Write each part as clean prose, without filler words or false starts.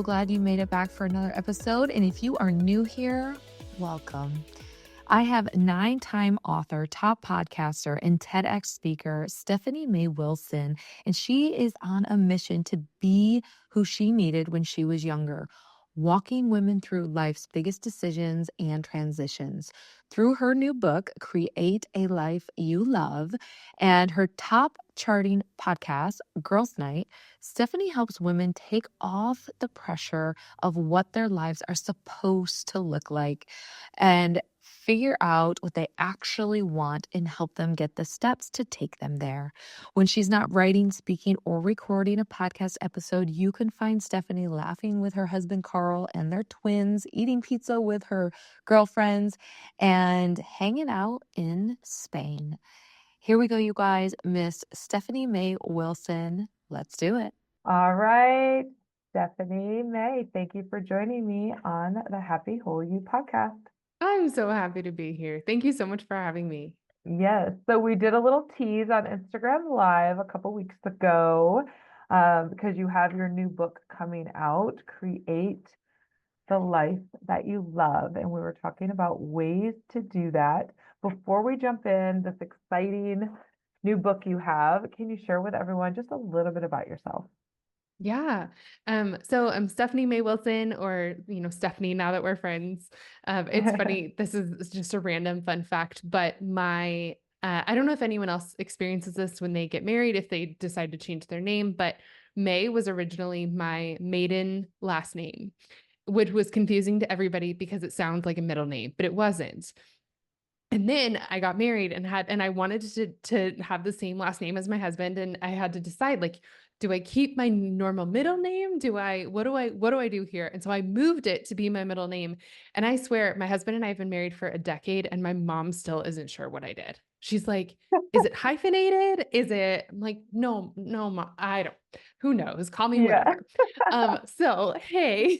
so glad you made it back for another episode. And if you are new here, welcome. I have 9-time author, top podcaster, and TEDx speaker, Stephanie May Wilson, and she is on a mission to be who she needed when she was younger, walking women through life's biggest decisions and transitions. Through her new book, Create a Life You Love, and her top charting podcast, Girls Night, Stephanie helps women take off the pressure of what their lives are supposed to look like and figure out what they actually want and help them get the steps to take them there. When she's not writing, speaking, or recording a podcast episode, you can find Stephanie laughing with her husband Carl and their twins, eating pizza with her girlfriends, and hanging out in Spain. Here we go, you guys. Miss Stephanie May Wilson. Let's do it. All right, Stephanie May, thank you for joining me on the Happy Whole You podcast. I'm so happy to be here. Thank you so much for having me. Yes, so we did a little tease on Instagram Live a couple weeks ago because you have your new book coming out, Create the Life That You Love. And we were talking about ways to do that. Before we jump in, this exciting new book you have, can you share with everyone just a little bit about yourself? Yeah. So I'm Stephanie May Wilson, or, Stephanie, now that we're friends. It's funny. This is just a random fun fact, but I don't know if anyone else experiences this when they get married, if they decide to change their name, but May was originally my maiden last name, which was confusing to everybody because it sounds like a middle name, but it wasn't. And then I got married and I wanted to have the same last name as my husband. And I had to decide, like, do I keep my normal middle name? What do I do here? And so I moved it to be my middle name. And I swear my husband and I have been married for a decade and my mom still isn't sure what I did. She's like, is it hyphenated? I'm like, no, mom, who knows? Call me Yeah. whatever. Hey,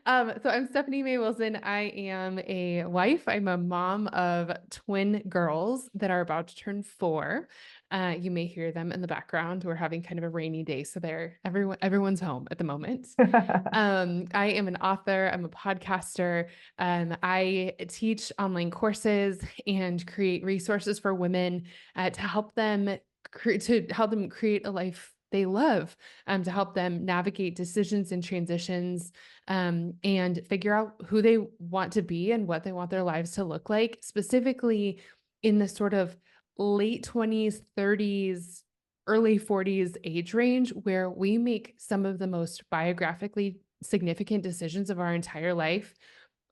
so I'm Stephanie May Wilson. I am a wife. I'm a mom of twin girls that are about to turn 4. You may hear them in the background. We're having kind of a rainy day, so everyone's home at the moment. I am an author. I'm a podcaster. I teach online courses and create resources for women to help them create a life they love, to help them navigate decisions and transitions, and figure out who they want to be and what they want their lives to look like, specifically in the sort of late 20s, 30s, early 40s age range, where we make some of the most biographically significant decisions of our entire life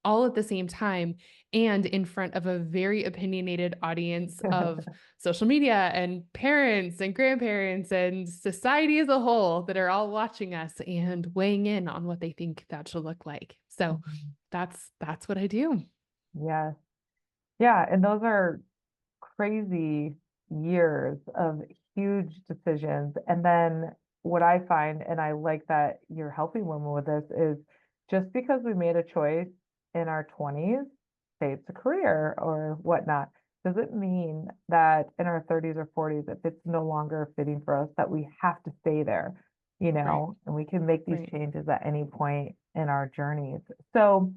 all at the same time and in front of a very opinionated audience of social media and parents and grandparents and society as a whole that are all watching us and weighing in on what they think that should look like. So that's what I do. Yes. Yeah, and those are crazy years of huge decisions. And then what I find, and I like that you're helping women with this, is just because we made a choice in our 20s, say it's a career or whatnot, doesn't mean that in our 30s or 40s, if it's no longer fitting for us, that we have to stay there, Right. and we can make these Right. changes at any point in our journeys. So,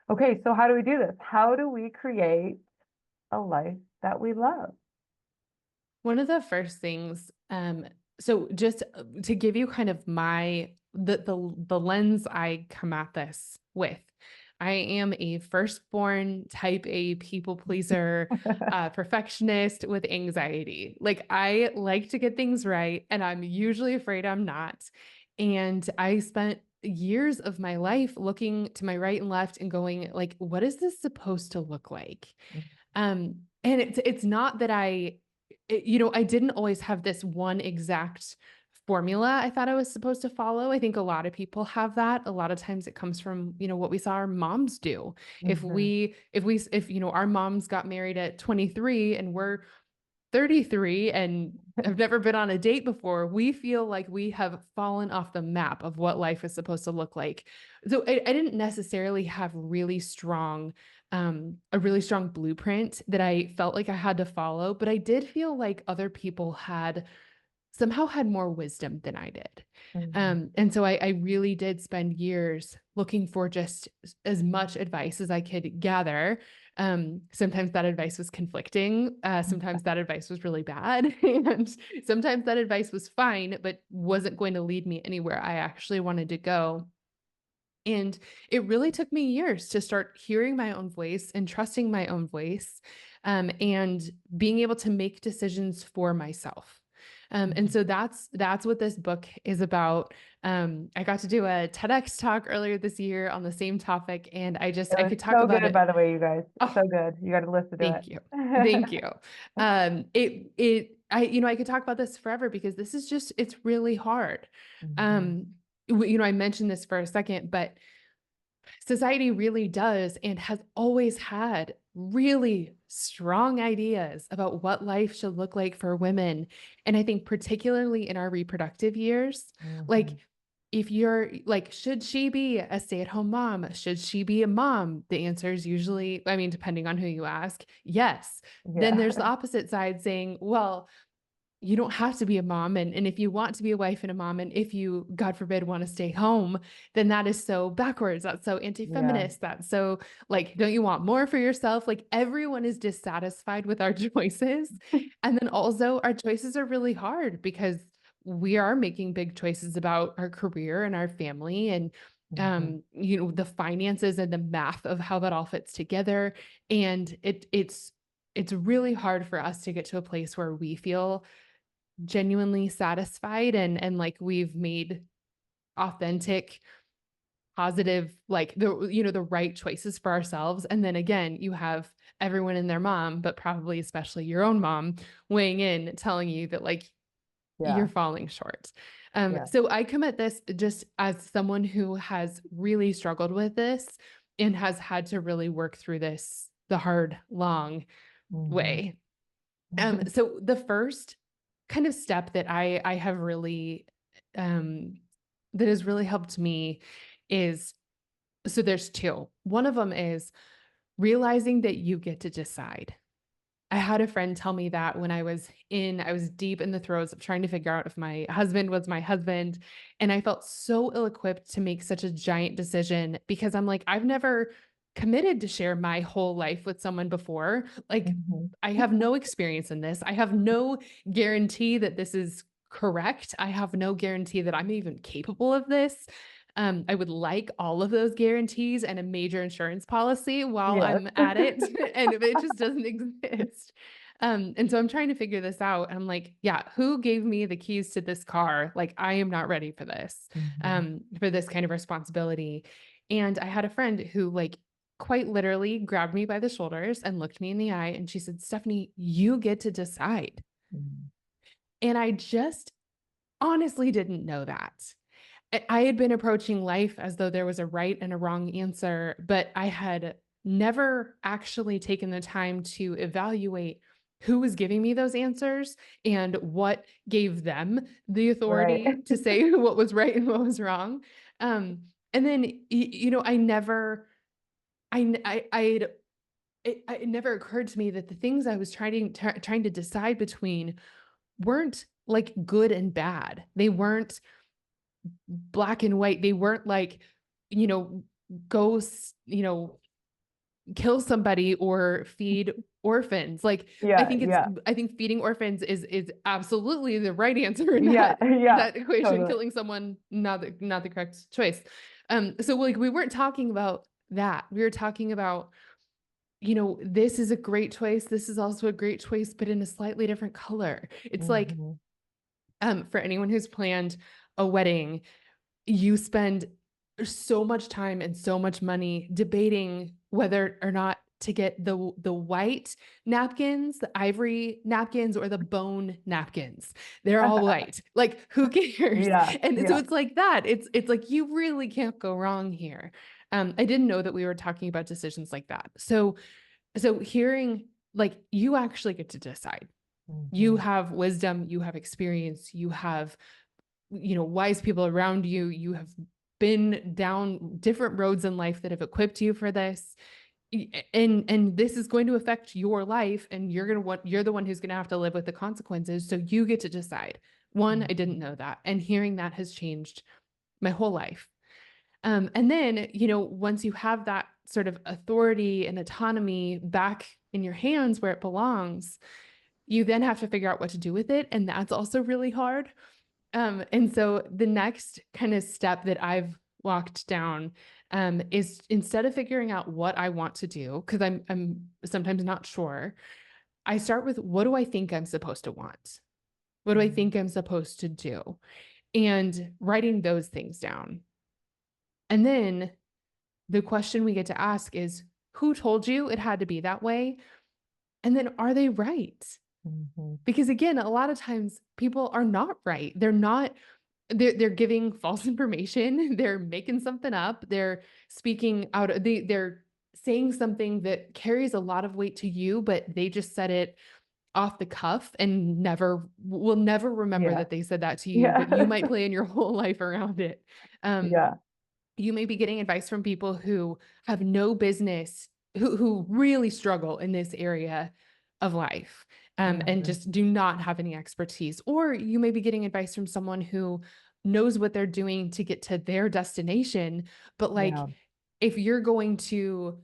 okay, so how do we do this? How do we create a life that we love? One of the first things, so just to give you kind of the lens I come at this with, I am a firstborn type A people pleaser, perfectionist with anxiety. Like, I like to get things right, and I'm usually afraid I'm not. And I spent years of my life looking to my right and left and going, like, what is this supposed to look like? And it's not that I didn't always have this one exact formula I thought I was supposed to follow. I think a lot of people have that. A lot of times it comes from, what we saw our moms do. Mhm. If our moms got married at 23 and we're 33 and have never been on a date before, we feel like we have fallen off the map of what life is supposed to look like. So I didn't necessarily have a really strong blueprint that I felt like I had to follow, but I did feel like other people had somehow had more wisdom than I did. Mhm. And so I really did spend years looking for just as much advice as I could gather. Sometimes that advice was conflicting. Sometimes that advice was really bad. And sometimes that advice was fine, but wasn't going to lead me anywhere I actually wanted to go. And it really took me years to start hearing my own voice and trusting my own voice, and being able to make decisions for myself. And Mhm. so that's what this book is about. I got to do a TEDx talk earlier this year on the same topic, and It I was could talk so about good, it. by the way, you guys. Oh, So good. You got to listen to thank you. Thank you. I could talk about this forever because this is just, it's really hard. Mhm. Um, I mentioned this for a second, but society really does and has always had really strong ideas about what life should look like for women. And I think particularly in our reproductive years, like Mhm. if you're like, should she be a stay-at-home mom? Should she be a mom? The answer is usually, I mean, depending on who you ask, yes. Then Yeah. there's the opposite side saying, well, you don't have to be a mom. And if you want to be a wife and a mom, and if you, God forbid, want to stay home, then that is so backwards. That's so Yeah. anti-feminist. That's so like, don't you want more for yourself? Like everyone is dissatisfied with our choices. And then also our choices are really hard because we are making big choices about our career and our family and Mhm. the finances and the math of how that all fits together. And it's really hard for us to get to a place where we feel genuinely satisfied and like we've made authentic, positive, like the right choices for ourselves. And then again, you have everyone and their mom, but probably especially your own mom weighing in, telling you that like you're Yeah. falling short. Yeah. So I come at this just as someone who has really struggled with this and has had to really work through this the hard, long Mhm. way. So the first kind of step that I have really um that has really helped me is, so there's two. One of them is realizing that you get to decide. I had a friend tell me that when I was deep in the throes of trying to figure out if my husband was my husband. And I felt so ill-equipped to make such a giant decision because I'm like, I've never committed to share my whole life with someone before. Like, Mhm. I have no experience in this. I have no guarantee that this is correct. I have no guarantee that I'm even capable of this. I would like all of those guarantees and a major insurance policy while Yes. I'm at it, and it just doesn't exist. And so I'm trying to figure this out. And I'm like, yeah, who gave me the keys to this car? Like, I am not ready Mhm. for this kind of responsibility. And I had a friend who, like, quite literally grabbed me by the shoulders and looked me in the eye. And she said, Stephanie, you get to decide. Mhm. And I just honestly didn't know that. I had been approaching life as though there was a right and a wrong answer, but I had never actually taken the time to evaluate who was giving me those answers and what gave them the Right. authority to say what was right and what was wrong. And then, I never, I, n- I'd, it never occurred to me that the things I was trying to decide between weren't like good and bad. They weren't black and white. They weren't like, you know, go, kill somebody or feed orphans. Like, Yeah. Yeah. I think feeding orphans is absolutely the right answer in Yeah. Yeah. that equation. Totally. Killing someone, not the correct choice. So like we weren't talking about that. We were talking about, this is a great choice. This is also a great choice, but in a slightly different color. It's like, Mhm. for anyone who's planned a wedding, you spend so much time and so much money debating whether or not to get the white napkins, the ivory napkins, or the bone napkins. They're all white. Like, who cares? Yeah. And so Yeah. it's like that. It's like you really can't go wrong here. I didn't know that we were talking about decisions like that. So hearing, like, you actually get to decide. You Mhm. have wisdom, you have experience, you have, wise people around you. You have been down different roads in life that have equipped you for this. And this is going to affect your life, and you're the one who's going to have to live with the consequences. So you get to decide One, I didn't Mhm. know that. And hearing that has changed my whole life. And then, once you have that sort of authority and autonomy back in your hands where it belongs, you then have to figure out what to do with it. And that's also really hard. And so the next kind of step that I've walked down is, instead of figuring out what I want to do, because I'm sometimes not sure, I start with, what do I think I'm supposed to want? What do I Mhm. think I'm supposed to do? And writing those things down. And then the question we get to ask is, who told you it had to be that way? And then, are they right? Mhm. Because again, a lot of times people are not right. They're giving false information. They're making something up. They're speaking out. They're saying something that carries a lot of weight to you, but they just said it off the cuff and will never remember Yeah. that they said that to you, Yeah. but you might plan your whole life around it. Um, Yeah. you may be getting advice from people who have no business, who really struggle in this area of life, and Mhm. just do not have any expertise. Or you may be getting advice from someone who knows what they're doing to get to their destination. But like, Yeah. if you're going to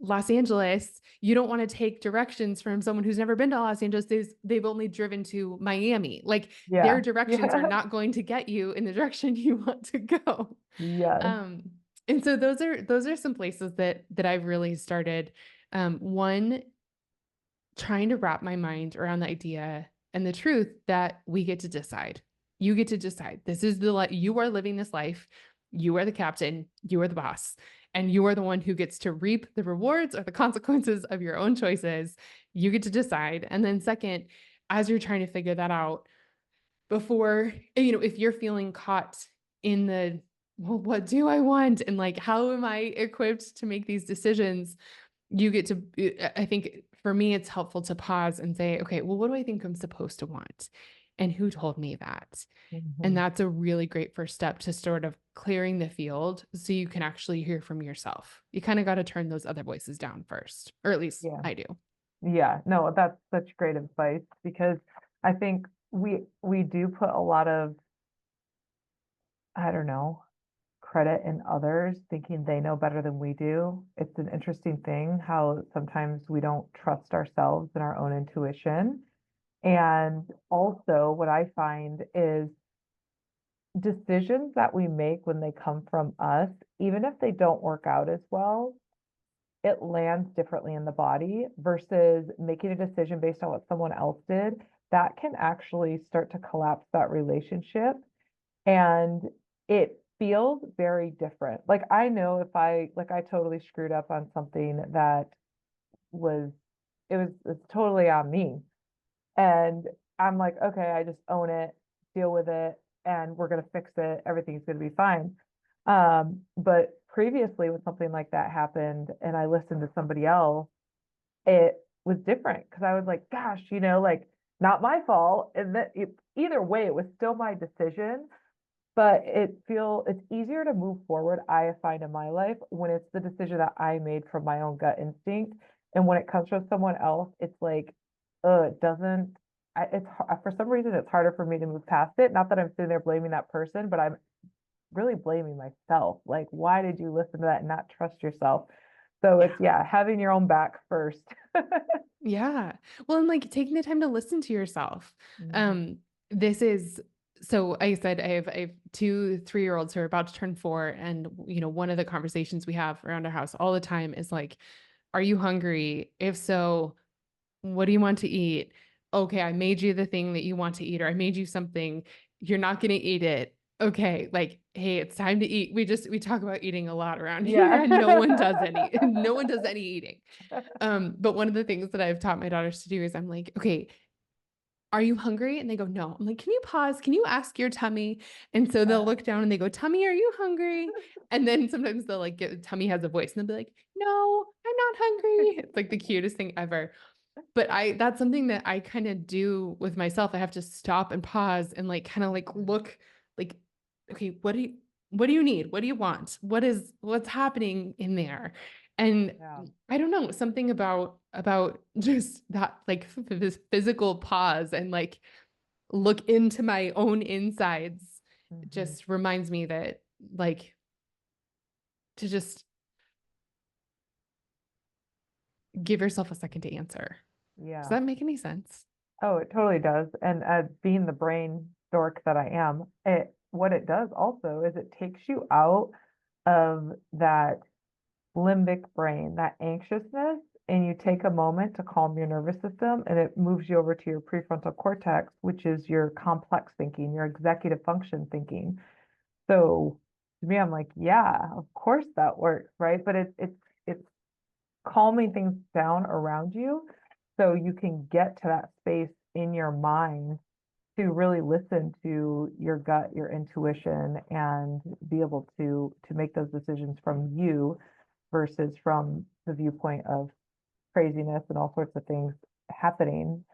Los Angeles, you don't want to take directions from someone who's never been to Los Angeles. They've only driven to Miami. Like, their Yeah. directions are Yeah. not going to get you in the direction you want to go. Yes. Um, and so those are some places that I've really started. One, trying to wrap my mind around the idea and the truth that we get to decide. You get to decide. This is you are living this life. You are the captain. You are the boss. And you are the one who gets to reap the rewards or the consequences of your own choices. You get to decide. And then, second, as you're trying to figure that out, before, if you're feeling caught in the, well, what do I want? And like, how am I equipped to make these decisions? You get to, I think for me, it's helpful to pause and say, okay, well, what do I think I'm supposed to want? And who told me that? And Mhm. that's a really great first step to sort of clearing the field so you can actually hear from yourself. You kind of got to turn those other voices down first, or at least Yeah. I do. Yeah. No, that's such great advice because I think we do put a lot of, I don't know, credit in others, thinking they know better than we do. It's an interesting thing how sometimes we don't trust ourselves and our own intuition. And also, what I find is decisions that we make when they come from us, even if they don't work out as well, it lands differently in the body versus making a decision based on what someone else did. That can actually start to collapse that relationship. And it feels very different. Like I know if I totally screwed up on something that was, it's totally on me. And I'm like, okay, I just own it, deal with it, and we're gonna fix it. Everything's gonna be fine. But previously when something like that happened and I listened to somebody else, it was different because I was like, gosh, like not my fault. And that either way, it was still my decision. But it's easier to move forward, I find in my life, when it's the decision that I made from my own gut instinct. And when it comes from someone else, it's like, it doesn't, for some reason, it's harder for me to move past it. Not that I'm sitting there blaming that person, but I'm really blaming myself. Like, why did you listen to that and not trust yourself? So Yeah. it's, yeah, having your own back first. Yeah. Well, and like taking the time to listen to yourself. Mhm. Um, this is so, like I said, I have 2 3-year-olds who are about to turn 4. And one of the conversations we have around our house all the time is like, are you hungry? If so, what do you want to eat? Okay, I made you the thing that you want to eat, or I made you something. You're not going to eat it. Okay, like, hey, it's time to eat. We talk about eating a lot around here, Yeah. and no one does no one does any eating. But one of the things that I've taught my daughters to do is I'm like, okay, are you hungry? And they go, no. I'm like, can you pause? Can you ask your tummy? And so they'll look down and they go, tummy, are you hungry? And then sometimes they'll like get tummy has a voice and they'll be like, no, I'm not hungry. It's like the cutest thing ever. But that's something that I kind of do with myself. I have to stop and pause and like kind of like look like, okay, what do you need? What do you want? What's happening in there? And Yeah. I don't know, something about just that like this physical pause and like look into my own insides Mhm. just reminds me that like to just give yourself a second to answer. Does Yeah. that make any sense? Oh, it totally does. And being the brain dork that I am, what it does also is it takes you out of that limbic brain, that anxiousness, and you take a moment to calm your nervous system, and it moves you over to your prefrontal cortex, which is your complex thinking, your executive function thinking. So to me, I'm like, yeah, of course that works, right? But it's calming things down around you so you can get to that space in your mind to really listen to your gut, your intuition, and be able to make those decisions from you versus from the viewpoint of craziness and all sorts of things happening.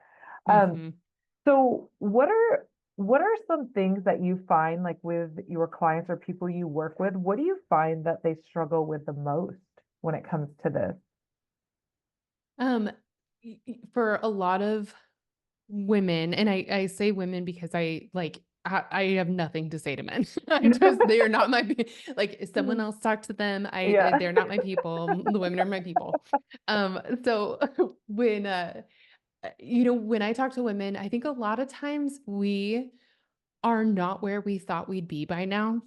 Um, Mm-hmm. so what are some things that you find like with your clients or people you work with? What do you find that they struggle with the most when it comes to this? Um, for a lot of women, and I say women because I have nothing to say to men. They are not like if someone else talk to them. Yeah. They're not my people. The women are my people. So when when I talk to women, I think a lot of times we are not where we thought we'd be by now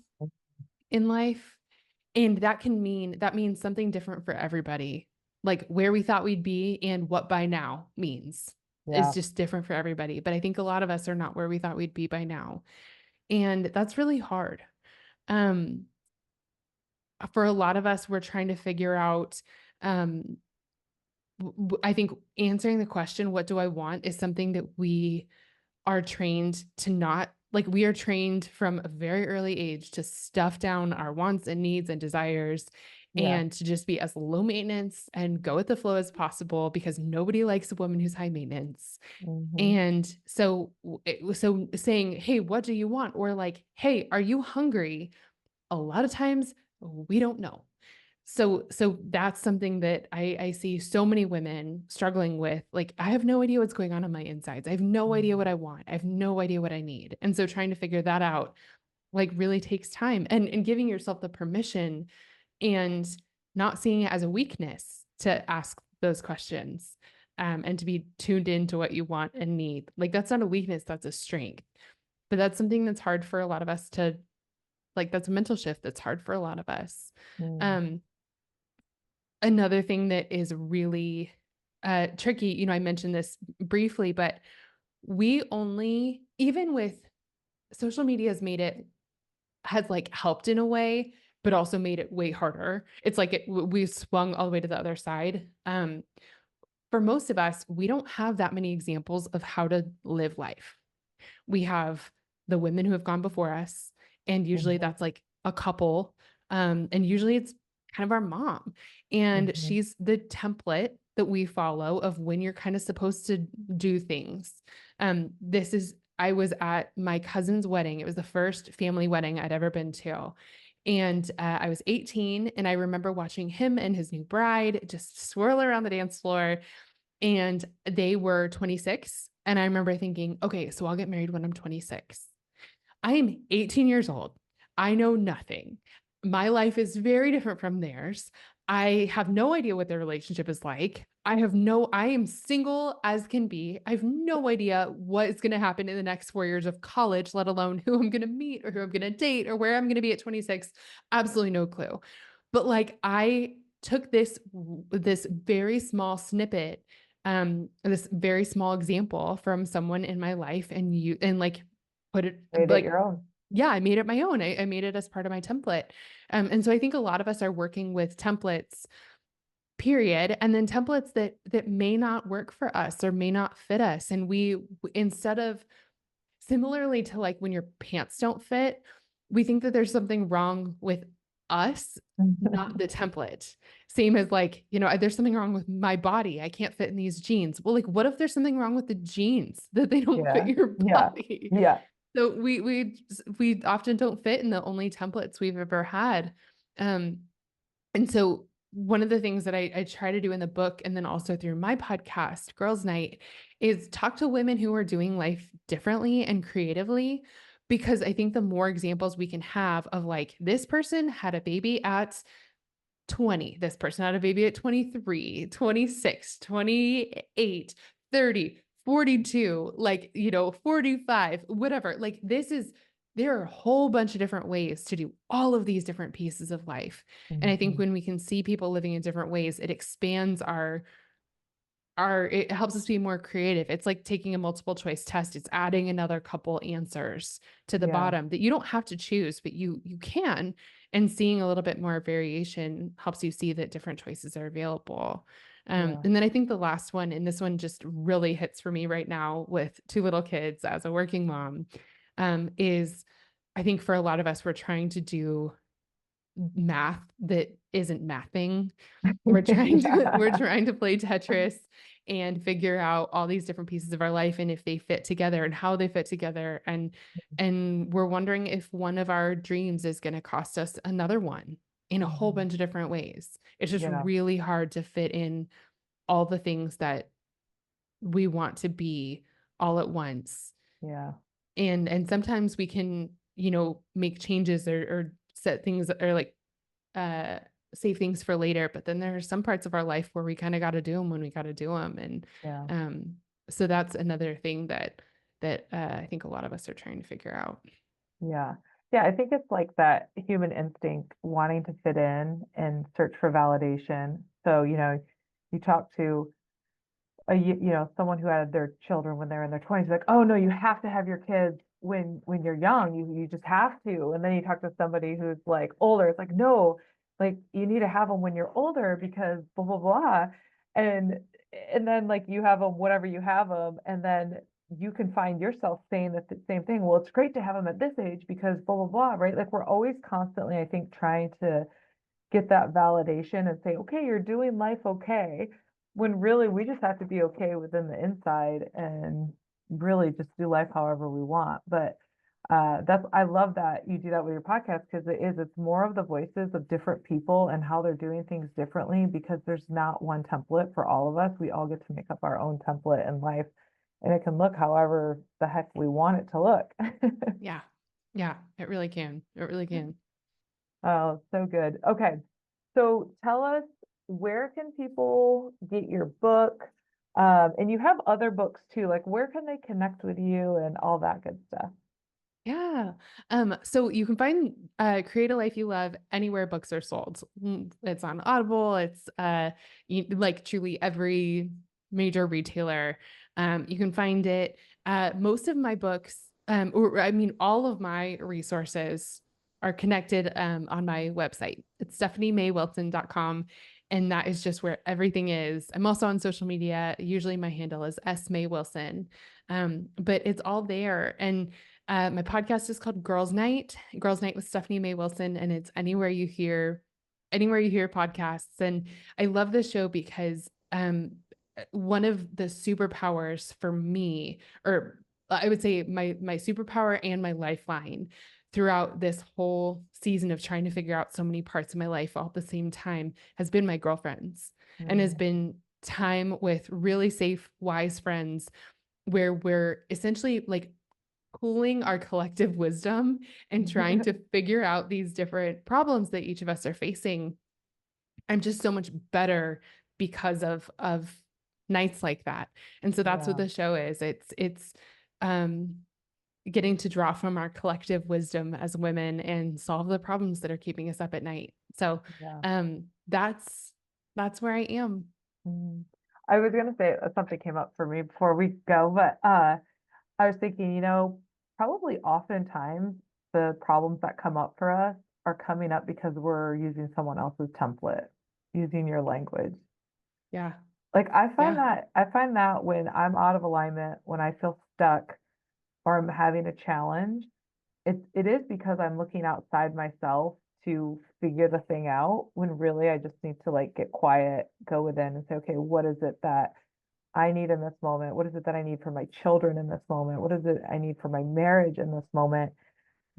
in life. And that means something different for everybody. Like where we thought we'd be and what by now means is Yeah. just different for everybody. But I think a lot of us are not where we thought we'd be by now. And that's really hard. Um, for a lot of us, we're trying to figure out, um, I think answering the question, what do I want, is something that we are trained to not like we are trained from a very early age to stuff down our wants and needs and desires Yeah. and to just be as low maintenance and go with the flow as possible because nobody likes a woman who's high maintenance. Hmm. And so saying, "Hey, what do you want?" or like, "Hey, are you hungry?" A lot of times we don't know. So that's something that I see so many women struggling with. Like, I have no idea what's going on my insides. I have no idea what I want. I have no idea what I need. And so trying to figure that out like really takes time and giving yourself the permission and not seeing it as a weakness to ask those questions and to be tuned into what you want and need. Like that's not a weakness, that's a strength. But that's something that's hard for a lot of us to like that's a mental shift that's hard for a lot of us. Mm. Um, Another thing that is really tricky, I mentioned this briefly, but we only, even with social media has like helped in a way, but also made it way harder. It's like we swung all the way to the other side. For most of us, we don't have that many examples of how to live life. We have the women who have gone before us, and usually Mhm. that's like a couple, and usually it's kind of our mom, and Mhm. she's the template that we follow of when you're kind of supposed to do things. I was at my cousin's wedding. It was the first family wedding I'd ever been to. And I was 18, and I remember watching him and his new bride just swirl around the dance floor and they were 26. And I remember thinking, okay, so I'll get married when I'm 26. I am 18 years old. I know nothing. My life is very different from theirs. I have no idea what their relationship is like. I am single as can be. I have no idea what is going to happen in the next 4 years of college, let alone who I'm going to meet or who I'm going to date or where I'm going to be at 26. Absolutely no clue. But like I took this very small snippet, this very small example from someone in my life and like put it Made it like your own. yeah, I made it my own. I made it as part of my template. And so I think a lot of us are working with templates, period, and then templates that may not work for us or may not fit us. And instead of similarly to like when your pants don't fit, we think that there's something wrong with us, not the template. Same as like, there's something wrong with my body. I can't fit in these jeans. Well, like, what if there's something wrong with the jeans that they don't fit Yeah. your Yeah. body? Yeah. So we often don't fit in the only templates we've ever had. And so one of the things that I try to do in the book and then also through my podcast, Girls Night, is talk to women who are doing life differently and creatively. Because I think the more examples we can have of like, this person had a baby at 20, this person had a baby at 23, 26, 28, 30, 42, like, 45, whatever. Like there are a whole bunch of different ways to do all of these different pieces of life. And I think Mhm. when we can see people living in different ways, it expands it helps us be more creative. It's like taking a multiple choice test. It's adding another couple answers to the Yeah, bottom that you don't have to choose, but you can. And seeing a little bit more variation helps you see that different choices are available. yeah. And then I think the last one, and this one just really hits for me right now with two little kids as a working mom, is I think for a lot of us, we're trying to do math that isn't mathing. We're Yeah. trying to play Tetris and figure out all these different pieces of our life and if they fit together and how they fit together. And we're wondering if one of our dreams is going to cost us another one in a whole Mhm. bunch of different ways. It's just Yeah, really hard to fit in all the things that we want to be all at once. yeah, And sometimes we can, make changes or set things or like uh save things for later, but then there are some parts of our life where we kind of got to do them when we got to do them. And yeah, um so that's another thing that I think a lot of us are trying to figure out. yeah. Yeah, I think it's like that human instinct wanting to fit in and search for validation. So, you talk to someone who had their children when they're in their 20s, like, oh no, you have to have your kids when you're young. You just have to. And then you talk to somebody who's like older, it's like, no, like you need to have them when you're older because blah blah blah. And and then like you have them whatever you have them, and then you can find yourself saying the same thing. Well, it's great to have them at this age because blah blah blah, right? Like we're always constantly, I think, trying to get that validation and say, okay, you're doing life okay, when really we just have to be okay within the inside and really just do life however we want. But I love that you do that with your podcast because it's more of the voices of different people and how they're doing things differently because there's not one template for all of us. We all get to make up our own template in life and it can look however the heck we want it to look. Yeah. Yeah, it really can. It really can. Oh, so good. Okay. So tell us, where can people get your book? And you have other books too. Like where can they connect with you and all that good stuff? Yeah. So you can find Create a Life You Love anywhere books are sold. It's on Audible, it's like truly every major retailer. You can find it. Most of my books, or I mean, all of my resources are connected on my website. It's stephaniemaywilson.com. And that is just where everything is. I'm also on social media. Usually my handle is S May Wilson. But it's all there. And my podcast is called Girls Night with Stephanie May Wilson, and it's anywhere you hear podcasts. And I love this show because one of the superpowers for me, or I would say my superpower and my lifeline throughout this whole season of trying to figure out so many parts of my life all at the same time has been my girlfriends and has Mm. been time with really safe, wise friends where we're essentially like pooling our collective wisdom and trying to figure out these different problems that each of us are facing. I'm just so much better because of nights like that. And so that's what Yeah, the show is. It's um getting to draw from our collective wisdom as women and solve the problems that are keeping us up at night. So yeah. that's where I am. Mm. I was gonna say something came up for me before we go, but I was thinking, probably oftentimes the problems that come up for us are coming up because we're using someone else's template, using your language. Yeah. Like Yeah. I find that when I'm out of alignment, when I feel stuck or I'm having a challenge, it is because I'm looking outside myself to figure the thing out when really I just need to like get quiet, go within and say, okay, what is it that I need in this moment? What is it that I need for my children in this moment? What is it I need for my marriage in this moment?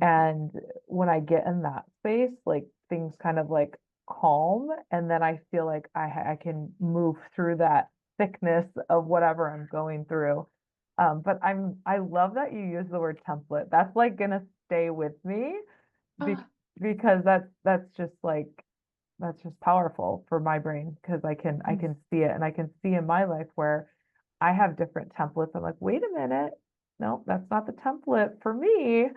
And when I get in that space, like things kind of like calm, and then I feel like I can move through that thickness of whatever I'm going through. But I love that you use the word template. That's like gonna stay with me be, Ah, because that's just powerful for my brain because I mm, can see it, and I can see in my life where I have different templates. I'm like, wait a minute, no, that's not the template for me.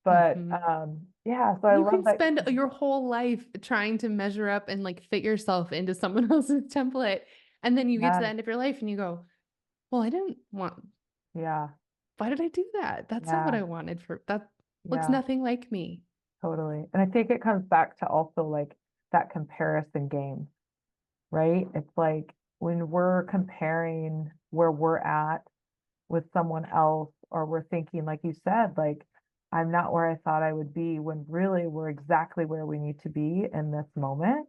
But mhm. yeah, so I You love can that. spend your whole life trying to measure up and like fit yourself into someone else's template. And then you get to the Yeah, end of your life and you go, well, I didn't want, yeah, why did I do that? That's not what yeah, I wanted for that. Looks yeah, nothing like me. totally. And I think it comes back to also like that comparison game, right? It's like when we're comparing where we're at with someone else, or we're thinking, like you said, like, I'm not where I thought I would be, when really we're exactly where we need to be in this moment.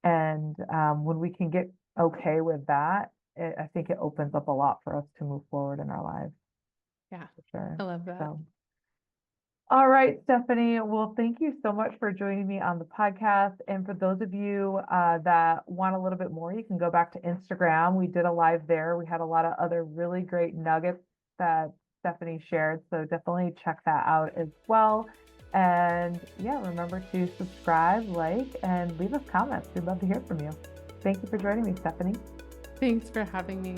And when we can get okay with that, I think it opens up a lot for us to move forward in our lives, Yeah, for sure. I love that. So, all right, Stephanie. Well, thank you so much for joining me on the podcast. And for those of you that want a little bit more, you can go back to Instagram. We did a live there. We had a lot of other really great nuggets that Stephanie shared. So definitely check that out as well. And yeah, remember to subscribe, like, and leave us comments. We'd love to hear from you. Thank you for joining me, Stephanie. Thanks for having me.